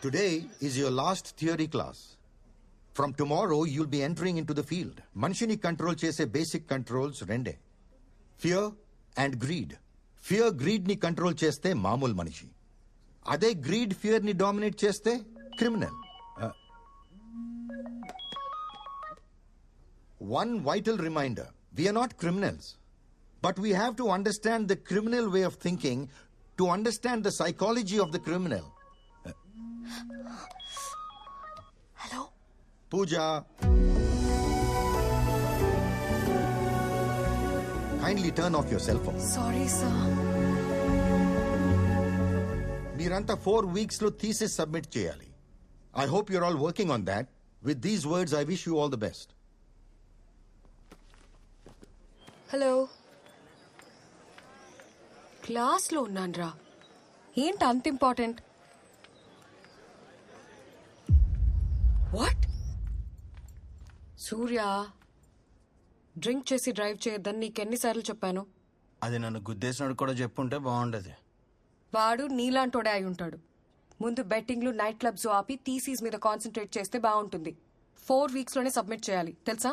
Today is your last theory class. From tomorrow, you'll be entering into the field. Manishini control chese basic controls rende. Fear and greed. Fear greed ni control cheste mamul manishi. Ade greed fear ni dominate cheste criminal. One vital reminder. We are not criminals. But we have to understand the criminal way of thinking to understand the psychology of the criminal. Hello? Pooja. Kindly turn off your cell phone. Sorry, sir. Miranta 4 weeks lo thesis submit cheyali. I hope you're all working on that. With these words, I wish you all the best. Hello క్లాస్లో ఉన్నాన్రా. ఏంటి అంత important? What? Surya, drink చేసి drive చేయొద్దని నీకెన్నిసార్లు చెప్పాను? అది నన్ను గుద్దేసినోడు కూడా చెప్పుంటే బాగుండేది. వాడు నీలాంటోడే అయి ఉంటాడు. ముందు బెట్టింగ్లు, నైట్ క్లబ్స్ ఆపి థీసీస్ మీద కాన్సన్ట్రేట్ చేస్తే బాగుంటుంది. 4 weeks లోనే సబ్మిట్ చేయాలి, తెలుసా?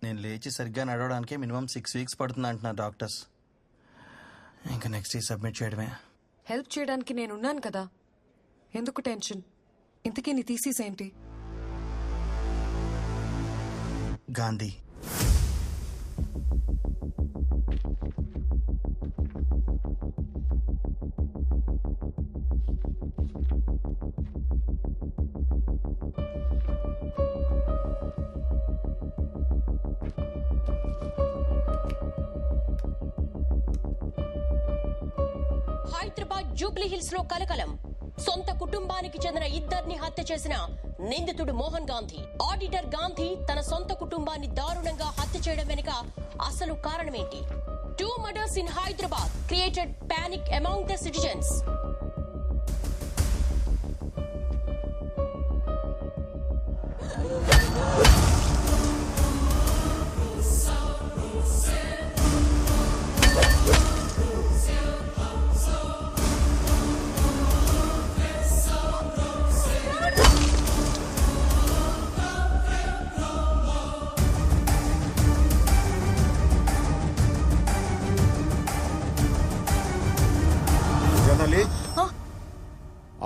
నేను లేచి సరిగ్గా నడవడానికి మినిమం 6 weeks పడుతుంది అంటున్నారు డాక్టర్స్. ఇంకా నెక్స్ట్ ఈ సబ్మిట్ చేయడమే. హెల్ప్ చేయడానికి నేనున్నాను కదా, ఎందుకు టెన్షన్? ఇంతకీ నీ థీసీస్ ఏంటి? గాంధీ. హైదరాబాద్ జూబ్లీ హిల్స్ లో కలకలం. సొంత కుటుంబానికి చెందిన ఇద్దరిని హత్య చేసిన నిందితుడు మోహన్ గాంధీ. ఆడిటర్ గాంధీ తన సొంత కుటుంబాన్ని దారుణంగా హత్య చేయడం వెనుక అసలు కారణమేంటి? 2 murders in Hyderabad created panic among the citizens.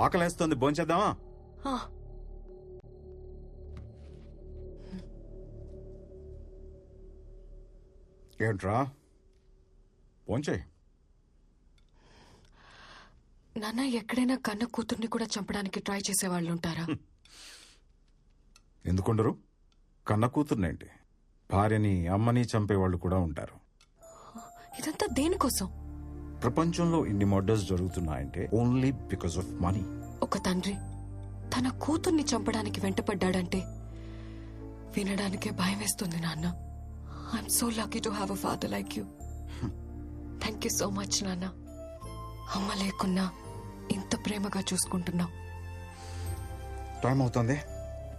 ఆకలేస్తుంది, భోంచేద్దామా? ఏంట్రా భోంచే. నాన్న, ఎక్కడైనా కన్న కూతుర్ని కూడా చంపడానికి ట్రై చేసే వాళ్ళు ఉంటారా? ఎందుకుండరు? కన్న కూతుర్నేంటి, భార్యని అమ్మని చంపేవాళ్ళు కూడా ఉంటారు. ఇదంతా దేనికోసం? ప్రపంచంలో ఇన్ని మర్డర్స్ జరుగుతున్నాయంటే ఓన్లీ బికాస్ ఆఫ్ మనీ. ఒక తండ్రి తన కూతుర్ని చంపడానికి వెంటపడ్డాడంటే వినడానికే భయం వేస్తుంది నాన్న. I'm so lucky to have a father like you. Thank you so much నాన్న. అమ్మ లేకున్నా ఇంత ప్రేమగా చూసుకుంటున్నావు. టైం అవుతుంది,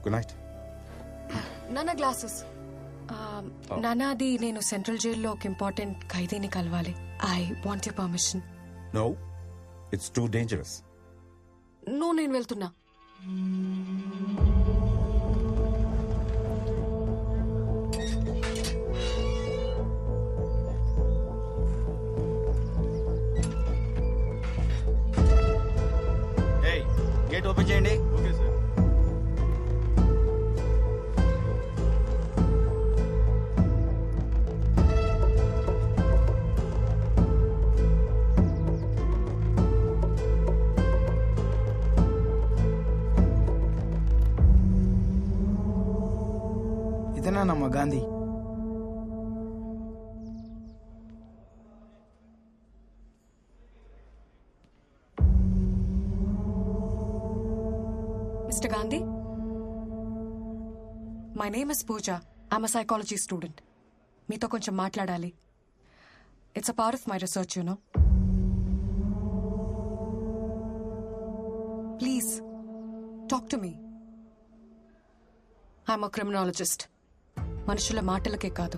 గుడ్ నైట్. నాన్న గ్లాసెస్. నాన్న, అది నేను సెంట్రల్ జైల్లో ఒక ఇంపార్టెంట్ ఖైదీని కలవాలి. I want your permission. No, it's too dangerous. No, నేను వెళ్తున్నా. గేట్ ఓపెన్ చేయండి. ఇదేనానమ్మ Gandhi? Mr. Gandhi? My name is Pooja. I'm a psychology student. మీతో కొంచెం మాట్లాడాలి. It's a part of my research, you know. Please, talk to me. I'm a criminologist. మనుషుల మాటలకే కాదు,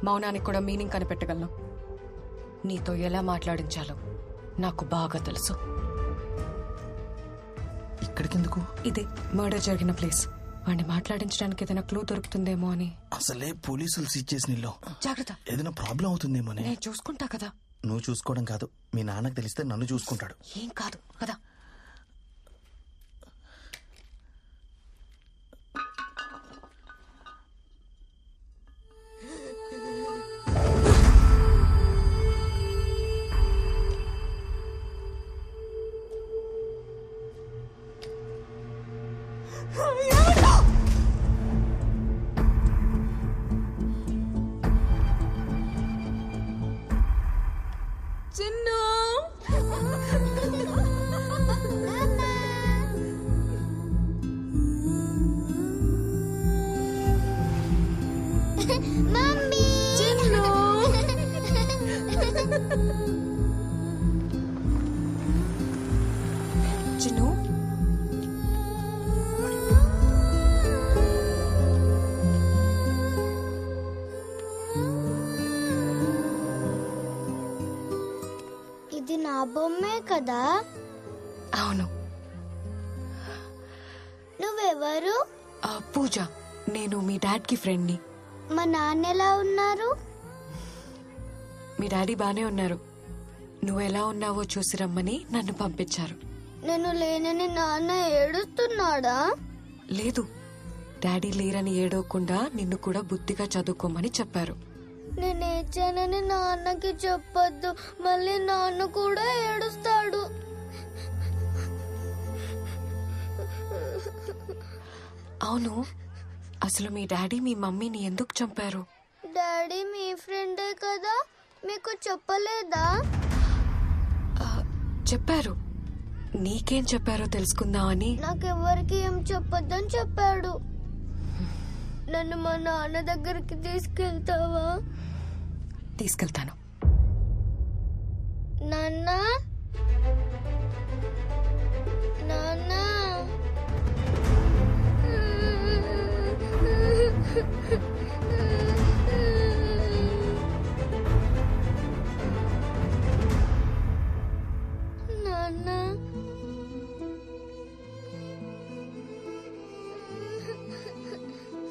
మౌనానికి కూడా మీనింగ్ కనిపెట్టగలను. నీతో ఎలా మాట్లాడించాలో నాకు బాగా తెలుసు. ఈ ఇక్కడికెందుకు? ఇదే మర్డర్ జరిగిన ప్లేస్. వాడిని మాట్లాడించడానికి ఏదైనా క్లూ దొరుకుతుందేమో అని. అసలే పోలీసులు సీజ్ చేసిన ఇల్లు. జాగ్రత్త, ఏదైనా ప్రాబ్లం అవుతుందేమో అని. నేను చూసుకుంటా కదా. నువ్వు చూసుకోవడం కాదు, మీ నాన్నకు తెలిస్తే నన్ను చూసుకుంటాడు. ఏం కాదు కదా. చిన్ను, ఇది నా బొమ్మే కదా. అవును. నువ్వెవరు? పూజ. నేను మీ డాడ్కి ఫ్రెండ్ని. మా నాన్న ఎలా ఉన్నారు? మీ డాడీ బానే ఉన్నారు. నువ్వు ఎలా ఉన్నావో చూసి రమ్మని నన్ను పంపించారు. నేను లేనని నాన్న ఏడుస్తున్నాడా? లేదు, డాడీ లేరని ఏడవకుండా నిన్ను కూడా బుద్ధిగా చదువుకోమని చెప్పారు. నేను ఏడ్చానని నాన్నకి చెప్పొద్దు, మళ్ళీ నాన్న కూడా ఏడుస్తాడు. అవును, అసలు మీ డాడీ మీ మమ్మీని ఎందుకు చంపారు? డాడీ మీ ఫ్రెండే కదా, మీకు చెప్పలేదా? చెప్పారు. నీకేం చెప్పారో తెలుసుకుందామని. నాకెవ్వరికి ఏం చెప్పొద్దని చెప్పాడు. నన్ను మా నాన్న దగ్గరికి తీసుకెళ్తావా? తీసుకెళ్తాను. నాన్న, నాన్న. నాన్న.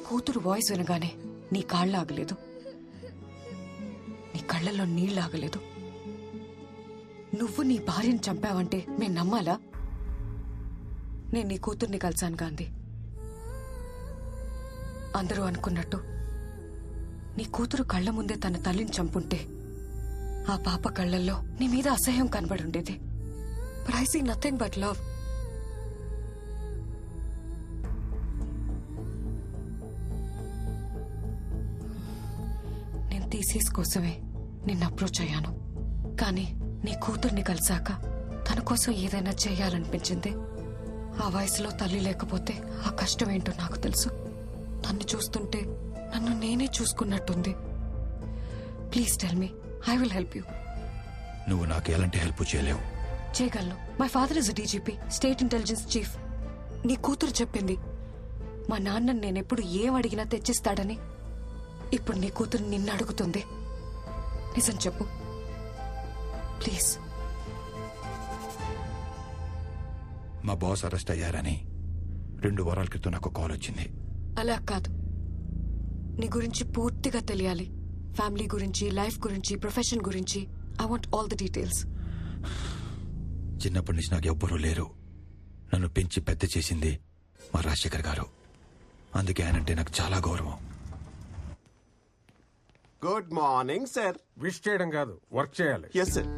కూతురు వాయిస్ వినగానే నీ కాళ్ళు ఆగలేదు, నీ కళ్ళల్లో నీళ్ళు ఆగలేదు. నువ్వు నీ భార్యను చంపావంటే నేను నమ్మాలా? నేను నీ కూతుర్ని కలిశాను గాంధీ. అందరూ అనుకున్నట్టు నీ కూతురు కళ్ళ ముందే తన తల్లిని చంపుంటే ఆ పాప కళ్ళల్లో నీ మీద అసహ్యం కనబడి ఉండేది. But I see nothing but love. నేను థీసిస్ కోసమే నిన్ను అప్రోచ్ అయ్యాను. కానీ నీ కూతుర్ని కలిసాక తన కోసం ఏదైనా చేయాలనిపించింది. ఆ వయసులో తల్లి లేకపోతే ఆ కష్టం ఏంటో నాకు తెలుసు. తన్ని చూస్తుంటే నన్ను నేనే చూసుకున్నట్టుంది. Please tell me, I will help you. నువ్వు నాకు ఎలాంటి హెల్ప్ చేయలేవు. చేయగలను. My father is DGP, state intelligence chief. నీ కూతురు చెప్పింది మా నాన్నని నేనెప్పుడు ఏం అడిగినా తెచ్చిస్తాడని. ఇప్పుడు నీ కూతురు నిన్ను అడుగుతుంది. నిజం చెప్పు ప్లీజ్. మా బాస్ అరెస్ట్ అయ్యారని 2 వారాల క్రితం నాకు కాల్ వచ్చింది. అలా కాదు, నీ గురించి పూర్తిగా తెలియాలి. ఫ్యామిలీ గురించి, లైఫ్ గురించి, ప్రొఫెషన్ గురించి. I want all the details. చిన్నప్పటి నుంచి నాకు ఎవ్వరూ లేరు. నన్ను పెంచి పెద్ద చేసింది మా రాజశేఖర్ గారు. అందుకే ఆయనంటే నాకు చాలా గౌరవం. Good morning sir. విష్ చేయడం కాదు, వర్క్ చేయాలి. Yes sir.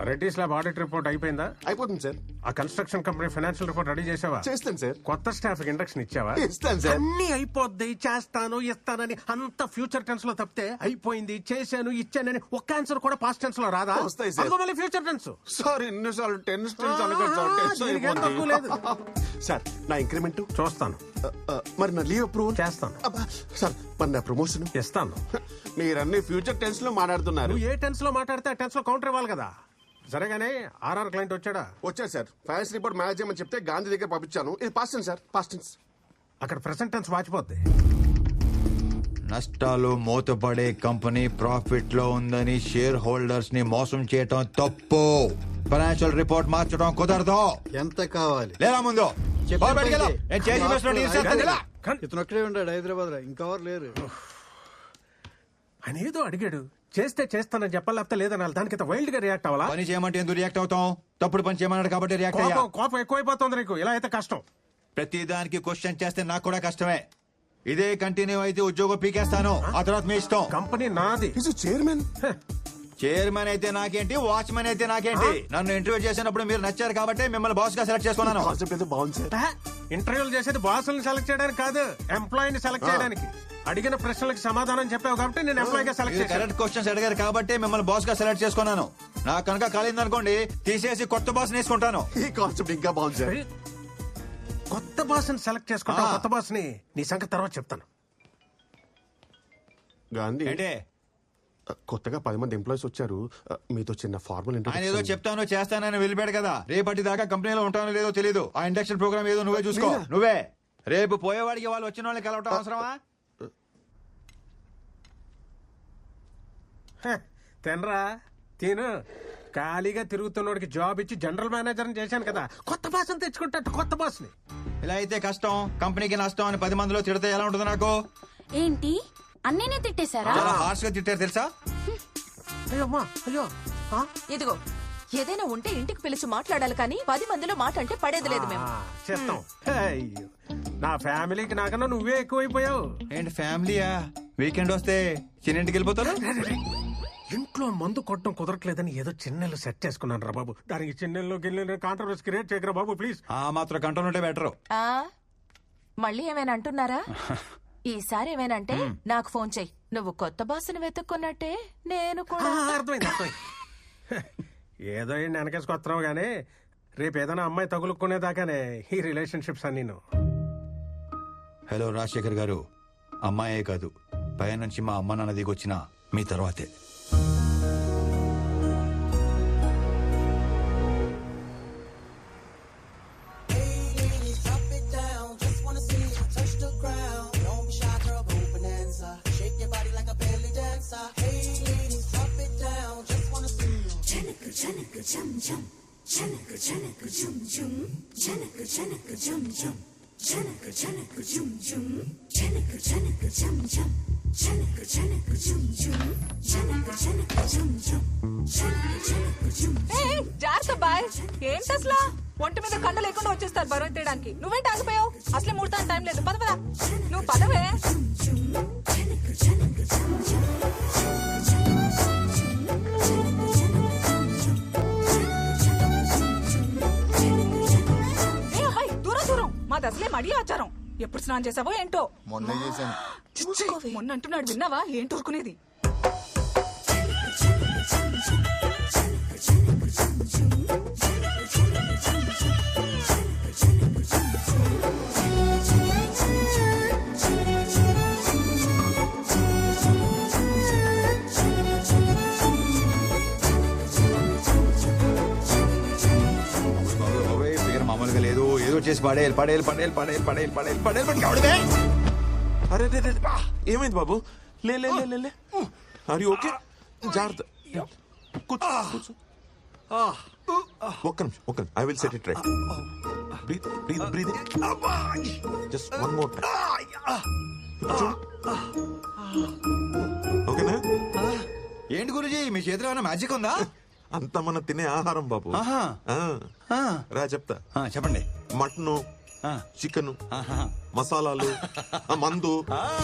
Reddy's lab audit report అయిపోయిందా? అయిపోతుంది సార్. ఆ construction company financial report ready చేసావా? చేస్తాను సార్. కొత్త స్టాఫ్ ఇండక్షన్ ఇచ్చావా? ఇస్తాను సార్. అన్ని అయిపోద్ది, చేస్తాను, ఇస్తానని అంత ఫ్యూచర్ టెన్స్ లో తప్పితే అయిపోయింది, చేశాను, ఇచ్చానని ఒక్క ఆన్సర్ కూడా పాస్ట్ టెన్స్ లో రాదా? వస్తాయి సార్. అదిగో మళ్ళీ ఫ్యూచర్ టెన్స్. సార్ ఎన్నిసార్లు టెన్స్ దీనికి ఏం తక్కువ లేదు. సార్ నా ఇంక్రిమెంట్ చూస్తాను, మరి నా లీవ్ అప్రూవల్ చేస్తాను, సార్ మరి నా ప్రమోషన్ ఇస్తాను. మీరన్నీ ఫ్యూచర్ టెన్స్ లో మాట్లాడుతున్నారు. నువ్వు ఏ టెన్స్ లో మాట్లాడితే ఆ టెన్స్ లో కౌంటర్ ఇవ్వాలి కదా. సరేగానే ఆర్ఆర్ క్లయింట్ వచ్చాడా? వచ్చారు సార్. ఫైనాన్స్ రిపోర్ట్ మేనేజ్ చేయమని చెప్తే గాంధీ దగ్గర పంపించాను. ఇది past tense sir, past tense. అక్కడ ప్రెసెంట్ టెన్స్ వాచిపోద్ది. నష్టాలు మూతపడే కంపెనీ ప్రాఫిట్ లో ఉందని షేర్ హోల్డర్స్ ని మోసం చేయటం తప్పు. ఫైనాన్షియల్ రిపోర్ట్ మార్చడం కుదరదు. ఎంత కావాలి? లేదా ముందు ఇతను ఒక్కడే ఉన్నాడు హైదరాబాద్ లో, ఇంకెవరు లేరు. అనేదో అడిగాడు, చేస్తే చేస్తానని చెప్పాలి, లేకపోతే లేదనాలి. దానికి వైల్డ్ గా రియాక్ట్ అవ్వాలా? పని చేయమంటే ఎందుకు రియాక్ట్ అవుతాం? తప్పుడు పని చేయమన్నాడు కాబట్టి రియాక్ట్ అయ్యా. కోపం ఎక్కువైపోతుంది నీకు, ఇలా అయితే కష్టం. ప్రతి దానికి క్వశ్చన్ చేస్తే నాకు కూడా కష్టమే. ఇదే కంటిన్యూ అయితే ఉద్యోగం పీకేస్తాను. ఆ తర్వాత మీ ఇష్టం. కంపెనీ నాది. చైర్మన్. చైర్మన్ అయితే నాకేంటి, వాచ్మెన్ అయితే నాకేంటి? నన్ను ఇంటర్వ్యూ చేసినప్పుడు మీరు నచ్చారు కాబట్టి మిమ్మల్ని బాస్ గా సెలెక్ట్ చేసుకున్నాను. కాన్సెప్ట్ అయితే బాగుంది సార్. ఇంటర్వ్యూలు చేసేది బాసులను సెలెక్ట్ చేయడానికి కాదు, ఎంప్లాయీని సెలెక్ట్ చేయడానికి. అడిగిన ప్రశ్నలకు సమాధానం చెప్పావు కాబట్టి నేను ఎంప్లాయీ గా సెలెక్ట్ చేశాను. కరెక్ట్ క్వశ్చన్స్ అడిగారు కాబట్టి మిమ్మల్ని బాస్ గా సెలెక్ట్ చేసుకున్నాను. నాకు కనుక కాలిందనుకోండి, తీసేసి కొత్త బాస్ వేసుకుంటాను. ఈ కాన్సెప్ట్ ఇంకా బాగుంది సార్. కొత్త బాస్ ని సెలెక్ట్ చేసుకుంటావు. కొత్త బాస్ ని నీ సంగతి తర్వాత చెప్తాను. గాంధీ, ఏంటే కొత్తగా 10 మంది ఎంప్లాయీస్ వచ్చారు, మీతో చిన్న ఫార్మల్ ఆయన ఏదో చెప్తానో చేస్తానని వెళ్ళిపోయాడు కదా. రేపటి దాకా కంపెనీలో ఉంటానో లేదో తెలియదు. ఆ ఇండక్షన్ ప్రోగ్రామ్ ఏదో నువ్వే చూసుకో. నువ్వే రేపు పోయేవాడికి వాళ్ళు వచ్చిన వాళ్ళకి కలవటం అవసరమా? తినరా, తిను. ఖాళీగా తిరుగుతున్నోడికి జాబ్ ఇచ్చి జనరల్ మేనేజర్ చేశాను కదా. కొత్త బాస్ ని తెచ్చుకుంటా, కొత్త బాస్ ని. ఇలా అయితే కష్టం, కంపెనీకి నష్టం అని 10 మందిలో తిడితే ఎలా ఉంటుంది నాకు? ఏంటి అన్నీనే తిట్టేశారా? చాలా హార్ష్ గా తిట్టారు తెలుసా? అయ్యో అమ్మా, అయ్యో. ఇదిగో, ఏదైనా ఉంటే ఇంటికి పిలిచి మాట్లాడాలి కానీ 10 మందిలో మాట అంటే పడేది లేదు మేము. చేస్తాం. అయ్యో, నా ఫ్యామిలీకి నాకన్నా నువ్వే ఎక్కువైపోయావు. ఏంటి ఫ్యామిలీయా? వీకెండ్ వస్తే చిన్నింటికి వెళ్ళిపోతారు. ఇంట్లో మందు కొట్టడం కుదరట్లేదని ఏదో చిన్నెల్లు సెట్ చేసుకున్నాను రా బాబు. దానికి చిన్నెల్లో గిన్నెలు కాంట్రవర్సీ క్రియేట్ చేయకరా బాబు ప్లీజ్. ఆ మాత్రం కంట్రోల్ ఉంటే బెటర్. మళ్ళీ ఏమైనా అంటున్నారా? ఈసారి ఏమైనంటే నాకు ఫోన్ చెయ్యి. నువ్వు కొత్త బాసుని వెతుక్కున్నట్టే నేను కూడా. అర్థమైంది, అర్థమైంది. ఏదో వెనకేసుకొస్తున్నావు గానీ రేపు ఏదైనా అమ్మాయి తగులుకునేదాకానే ఈ రిలేషన్షిప్స్ అన్ని. హలో రాజశేఖర్ గారు, అమ్మాయే కాదు, పై నుంచి మా అమ్మ నాన్న దిగొచ్చిన మీ తర్వాతే. జాగ్రత్త బాయ్. ఏంటి అసలు ఒంటి మీద కండ లేకుండా వచ్చేస్తారు బరువు తీయడానికి. నువ్వేంటి ఆగిపోయావు? అసలే ముడతాను టైం లేదు. పద పద, నువ్వు పదవే. దూరం దూరం, మాది అసలే మడి ఆచారం. ఎప్పుడు స్నానం చేసావో ఏంటో. మొన్న చేశాను. మొన్న అంటున్నాడు, విన్నావా? ఏంటి ఊరుకునేది? మామూలుగా లేదు, ఏదో చేసి పడేయాలి పడేయాలి పడేయాలి పడేయాలి పడేయాలి పడేయాలి పడేయాలి. అరే ఏమైంది బాబు? లే లే లే లే. అరే ఓకే, జాగ్రత్త. కూర్చో. ఒక్క నిమిషం, I will set it right. Breathe breathe breathe. Just one more time. ఓకేనా? ఏంటి గురుజీ, మీ చేతిలో ఏమైనా మ్యాజిక్ ఉందా? అంతా మనం తినే ఆహారం బాబు. రా చెప్తా. చెప్పండి. మటను, చికెన్, మసాలాలు, మందు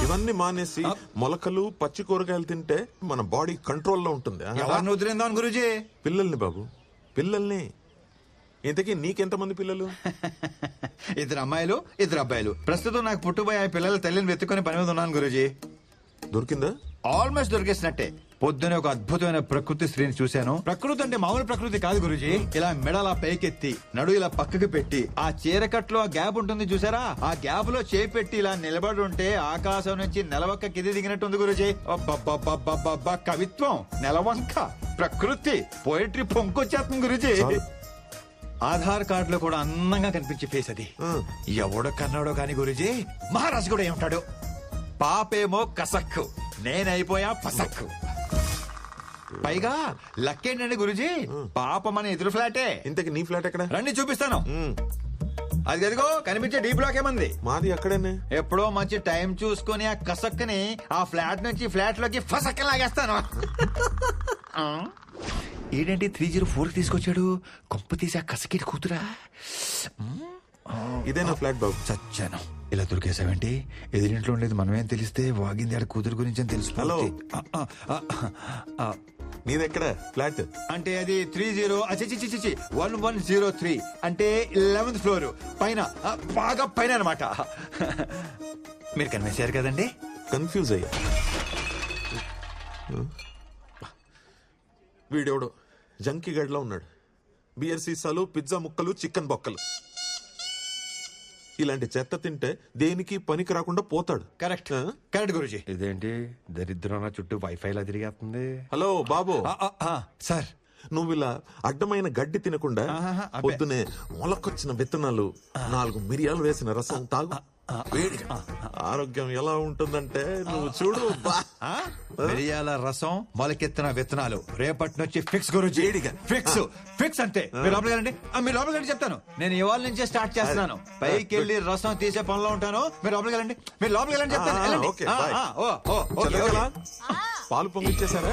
ఇవన్నీ మానేసి మొలకలు, పచ్చి కూరగాయలు తింటే మన బాడీ కంట్రోల్లో ఉంటుంది. ఎవరిని వదిలేందాం గురుజీ? పిల్లల్ని బాబు, పిల్లల్ని. ఇంతకీ నీకెంతమంది పిల్లలు? 2 అమ్మాయిలు 2 అబ్బాయిలు. ప్రస్తుతం నాకు పుట్టుబోయే పిల్లల తల్లిని వెతుక్కుని పని మీద ఉన్నాను గురుజీ. దొరికిందా? ఆల్మోస్ట్ దొరికేసినట్టే. పొద్దునే ఒక అద్భుతమైన ప్రకృతి స్త్రీని చూశాను. ప్రకృతి అంటే మామూలు ప్రకృతి కాదు గురుజీ. ఇలా మెడలా పైకెత్తి, నడు ఇలా పక్కకి పెట్టి, ఆ చీరకట్లో ఆ గ్యాప్ ఉంటుంది చూసారా, ఆ గ్యాప్ లో చేపెట్టి ఇలా నిలబడి ఉంటే ఆకాశం నుంచి నెలవంక కింది దిగినట్టుంది గురుజీ. కవిత్వం, నెలవంక, ప్రకృతి, పోయిటరీ పొంకొచ్చేస్తుంది గురుజీ. ఆధార్ కార్డు లో కూడా అందంగా కనిపించే ఫేస్ అది. ఎవడో కన్నాడో కాని గురుజీ, మహారాజు కూడా ఏమంటాడు, పాపేమో కసక్కు, నేనైపోయా పసక్కు. పైగా లక్కేంటండి గురుజీ, పాప మన ఎదురు ఫ్లాటే. ఇంతకి నీ ఫ్లాట్ ఎక్కడ? రండి చూపిస్తాను. అది అదిగో కనిపించే డీ బ్లాక్ ఏమంది. మాది అక్కడేనే. ఎప్పుడో మంచి టైం చూసుకొని ఆ కసక్కని ఆ ఫ్లాట్ నుంచి ఫ్లాట్ లోకి ఫసక్కని లాగేస్తాను. ఏంటంటే 304 తీసుకొచ్చాడు. కొంప తీసి ఆ కసకిటి కూతురా. ఇదే నా ఫ్లాట్ బాబు. చచ్చాను. ఇలా దొరికేసావేంటి? ఎదురింట్లో ఉండేది మనమేం తెలిస్తే వాగింది ఆడ కూతురు గురించి అని తెలుసు. హలో. నీదెక్కడ ఫ్లాట్? అంటే అది 1103 అంటే 11th ఫ్లోర్ పైన, బాగా పైన అనమాట. మీరు కనిపించారు కదండి. కన్ఫ్యూజ్ అయ్యా. వీడెవడో జంకీ గడ్లో ఉన్నాడు. బియర్ సీసాలు, పిజ్జా ముక్కలు, చికెన్ బొక్కలు. ఇలాంటి చెత్త తింటే దేనికి పనికి రాకుండా పోతాడు. Correct correct Guruji. ఇదేంటి దరిద్రం చుట్టూ వైఫైలా తిరిగేస్తుంది. హలో బాబు. సార్, నువ్వు ఇలా అడ్డమైన గడ్డి తినకుండా పొద్దునే మొలకొచ్చిన విత్తనాలు, 4 మిరియాలు వేసిన రసం తాగు. వేడి ఆరోగ్యం ఎలా ఉంటుందంటే నువ్వు చూడు. మిరియాల రసం, మొలకెత్తిన విత్తనాలు రేపటి నుంచి ఫిక్స్ గురుజీ. ఫిక్స్ ఫిక్స్ అంతే. మీరు లోపలికి వెళ్ళండి. మీరు లోపలికి వెళ్ళి చెప్తాను. నేను ఇవాళ నుంచే స్టార్ట్ చేస్తున్నాను. పైకి వెళ్ళి రసం తీసే పనిలో ఉంటాను. మీరు లోపలికి వెళ్ళండి. మీరు లోపలికి వెళ్ళండి చెప్తాను. పాలు పొంగిచ్చేసారా?